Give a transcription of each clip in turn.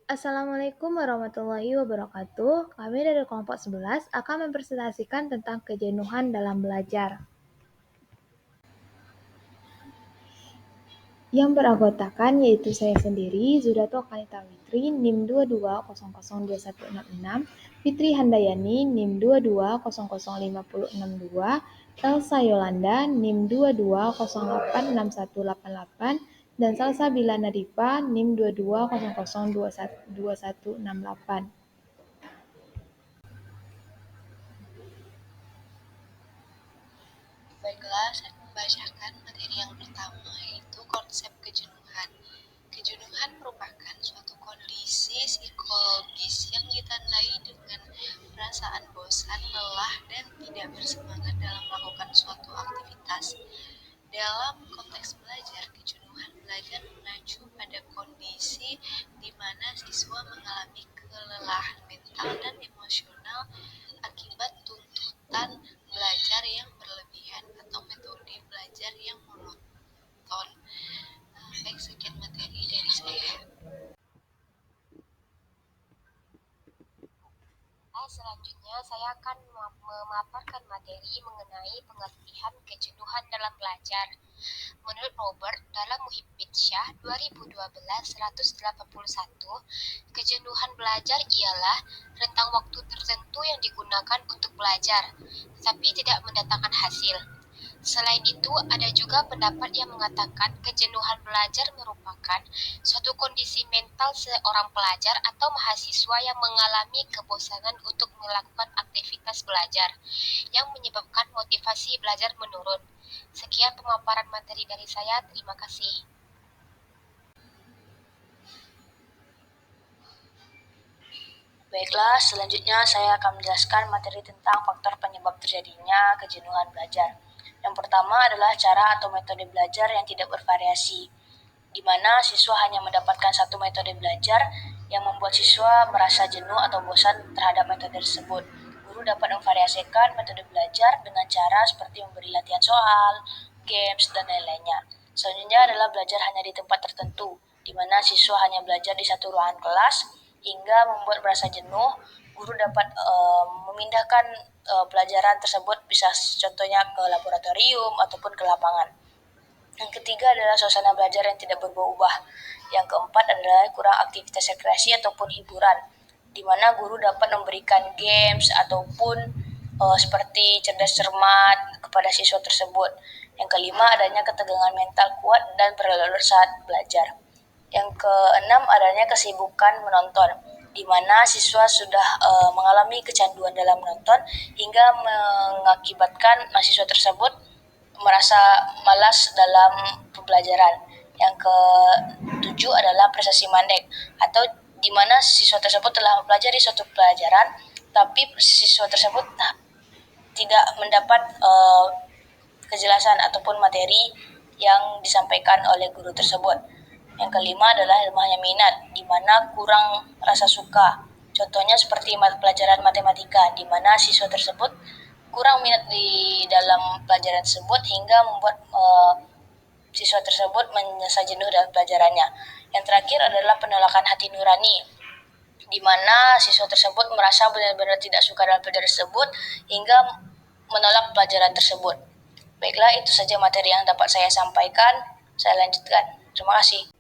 Assalamualaikum warahmatullahi wabarakatuh. Kami dari kelompok 11 akan mempresentasikan tentang kejenuhan dalam belajar. Yang beranggotakan yaitu saya sendiri, Zudato Kanita Witri, NIM 22002166, Fitri Handayani, NIM 22005062, Elsa Yolanda, NIM 22086188, dan Salsabila Nadifa, NIM 22002168. Baiklah, saya membacakan materi yang pertama, yaitu konsep kejenuhan. Kejenuhan merupakan suatu kondisi psikologis yang ditandai dengan perasaan bosan, lelah, dan tidak bersemangat dalam melakukan suatu aktivitas. Dalam konteks belajar, kejenuhan belajar mengacu pada kondisi di mana siswa mengalami kelelahan mental dan emosional akibat tuntutan belajar yang berlebihan atau metode belajar yang monoton. Baik, sekian materi dari saya. Selanjutnya saya akan memaparkan materi mengenai pengertian kejenuhan dalam belajar. Menurut Robert dalam Muhibbin Syah 2012-181, kejenuhan belajar ialah rentang waktu tertentu yang digunakan untuk belajar, tetapi tidak mendatangkan hasil. Selain itu, ada juga pendapat yang mengatakan kejenuhan belajar merupakan suatu kondisi mental seorang pelajar atau mahasiswa yang mengalami kebosanan untuk melakukan aktivitas belajar, yang menyebabkan motivasi belajar menurun. Sekian pemaparan materi dari saya, terima kasih. Baiklah, selanjutnya saya akan menjelaskan materi tentang faktor penyebab terjadinya kejenuhan belajar. Yang pertama adalah cara atau metode belajar yang tidak bervariasi, di mana siswa hanya mendapatkan satu metode belajar yang membuat siswa merasa jenuh atau bosan terhadap metode tersebut. Guru dapat memvariasikan metode belajar dengan cara seperti memberi latihan soal, games, dan lain-lainnya. Selanjutnya adalah belajar hanya di tempat tertentu, di mana siswa hanya belajar di satu ruangan kelas hingga membuat merasa jenuh. Guru dapat memindahkan pelajaran tersebut, bisa contohnya ke laboratorium ataupun ke lapangan. Yang ketiga adalah suasana belajar yang tidak berubah-ubah. Yang keempat adalah kurang aktivitas rekreasi ataupun hiburan, di mana guru dapat memberikan games ataupun seperti cerdas cermat kepada siswa tersebut. Yang kelima adanya ketegangan mental kuat dan berlarut saat belajar. Yang keenam adanya kesibukan menonton, di mana siswa sudah mengalami kecanduan dalam menonton hingga mengakibatkan mahasiswa tersebut merasa malas dalam pembelajaran. Yang ketujuh adalah prestasi mandek, atau di mana siswa tersebut telah mempelajari suatu pelajaran tapi siswa tersebut tidak mendapat kejelasan ataupun materi yang disampaikan oleh guru tersebut. Yang kelima adalah lemahnya minat, di mana kurang rasa suka. Contohnya seperti pelajaran matematika, di mana siswa tersebut kurang minat di dalam pelajaran tersebut hingga membuat siswa tersebut merasa jenuh dalam pelajarannya. Yang terakhir adalah penolakan hati nurani, di mana siswa tersebut merasa benar-benar tidak suka dalam pelajaran tersebut hingga menolak pelajaran tersebut. Baiklah, itu saja materi yang dapat saya sampaikan. Saya lanjutkan. Terima kasih.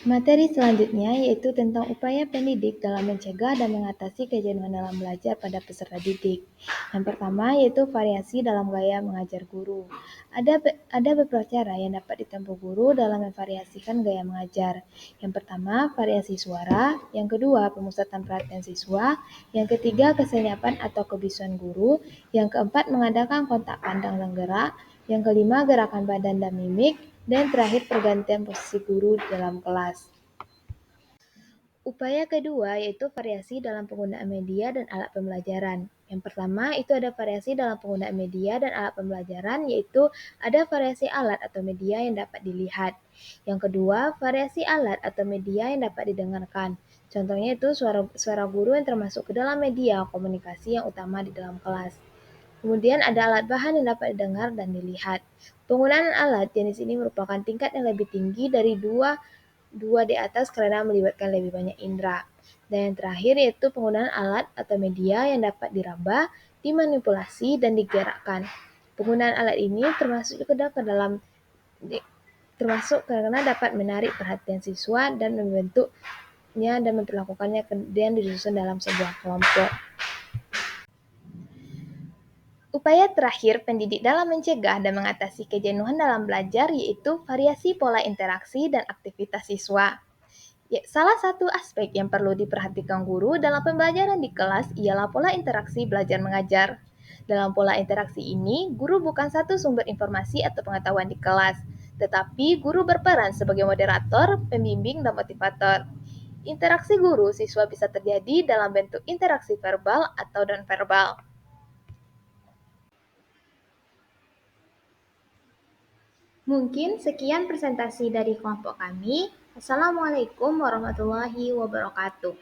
Materi selanjutnya yaitu tentang upaya pendidik dalam mencegah dan mengatasi kejenuhan dalam belajar pada peserta didik. Yang pertama yaitu variasi dalam gaya mengajar guru. Ada beberapa cara yang dapat ditempuh guru dalam memvariasikan gaya mengajar. Yang pertama, variasi suara. Yang kedua, pemusatan perhatian siswa. Yang ketiga, kesenyapan atau kebisuan guru. Yang keempat, mengadakan kontak pandang dan gerak. Yang kelima, gerakan badan dan mimik. Dan terakhir, pergantian posisi guru dalam kelas. Upaya kedua yaitu variasi dalam penggunaan media dan alat pembelajaran. Yang pertama itu ada variasi dalam penggunaan media dan alat pembelajaran, yaitu ada variasi alat atau media yang dapat dilihat. Yang kedua, variasi alat atau media yang dapat didengarkan. Contohnya itu suara guru yang termasuk ke dalam media komunikasi yang utama di dalam kelas. Kemudian ada alat bahan yang dapat didengar dan dilihat. Penggunaan alat jenis ini merupakan tingkat yang lebih tinggi dari dua dua di atas karena melibatkan lebih banyak indera. Dan yang terakhir yaitu penggunaan alat atau media yang dapat diraba, dimanipulasi, dan digerakkan. Penggunaan alat ini termasuk karena dapat menarik perhatian siswa dan membentuknya dan memperlakukannya kemudian disusun dalam sebuah kelompok. Upaya terakhir pendidik dalam mencegah dan mengatasi kejenuhan dalam belajar yaitu variasi pola interaksi dan aktivitas siswa. Salah satu aspek yang perlu diperhatikan guru dalam pembelajaran di kelas ialah pola interaksi belajar mengajar. Dalam pola interaksi ini, guru bukan satu sumber informasi atau pengetahuan di kelas, tetapi guru berperan sebagai moderator, pembimbing, dan motivator. Interaksi guru siswa bisa terjadi dalam bentuk interaksi verbal atau non-verbal. Mungkin sekian presentasi dari kelompok kami. Assalamualaikum warahmatullahi wabarakatuh.